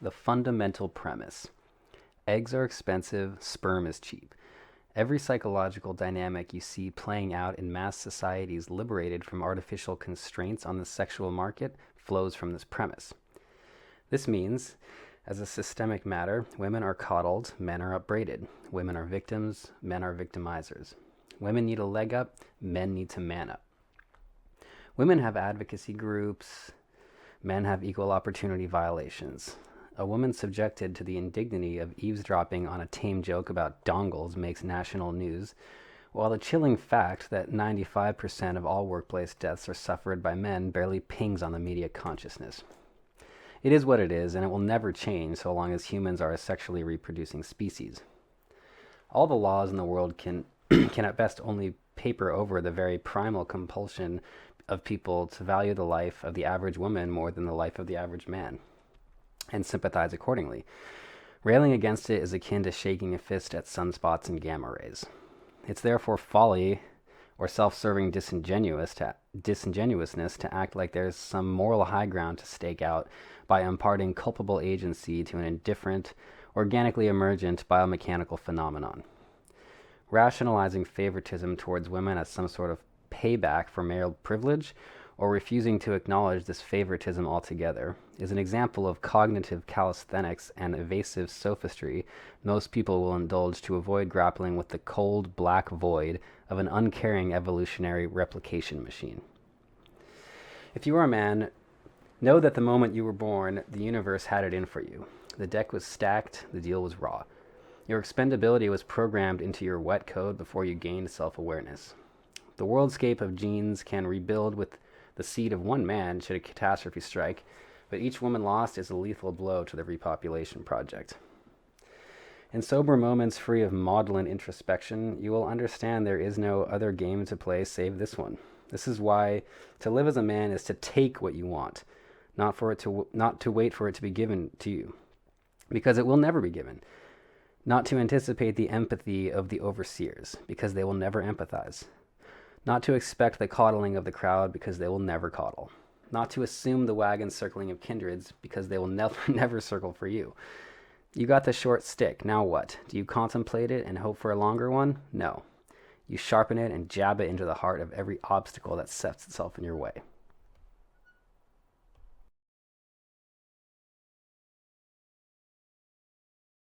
the fundamental premise. Eggs are expensive, sperm is cheap. Every psychological dynamic you see playing out in mass societies liberated from artificial constraints on the sexual market flows from this premise. This means, as a systemic matter, women are coddled, men are upbraided. Women are victims, men are victimizers. Women need a leg up, men need to man up. Women have advocacy groups, men have equal opportunity violations. A woman subjected to the indignity of eavesdropping on a tame joke about dongles makes national news, while the chilling fact that 95% of all workplace deaths are suffered by men barely pings on the media consciousness. It is what it is, and it will never change so long as humans are a sexually reproducing species. All the laws in the world can at best only paper over the very primal compulsion of people to value the life of the average woman more than the life of the average man, and sympathize accordingly. Railing against it is akin to shaking a fist at sunspots and gamma rays. It's therefore folly or self-serving disingenuousness to act like there's some moral high ground to stake out by imparting culpable agency to an indifferent, organically emergent biomechanical phenomenon. Rationalizing favoritism towards women as some sort of payback for male privilege, or refusing to acknowledge this favoritism altogether, is an example of cognitive calisthenics and evasive sophistry most people will indulge to avoid grappling with the cold, black void of an uncaring evolutionary replication machine. If you are a man, know that the moment you were born, the universe had it in for you. The deck was stacked, the deal was raw. Your expendability was programmed into your wet code before you gained self-awareness. The worldscape of genes can rebuild with the seed of one man should a catastrophe strike, but each woman lost is a lethal blow to the repopulation project. In sober moments free of maudlin introspection, you will understand there is no other game to play save this one. This is why to live as a man is to take what you want, not to wait for it to be given to you, because it will never be given. Not to anticipate the empathy of the overseers, because they will never empathize. Not to expect the coddling of the crowd, because they will never coddle. Not to assume the wagon circling of kindreds, because they will never circle for you. You got the short stick, now what? Do you contemplate it and hope for a longer one? No. You sharpen it and jab it into the heart of every obstacle that sets itself in your way.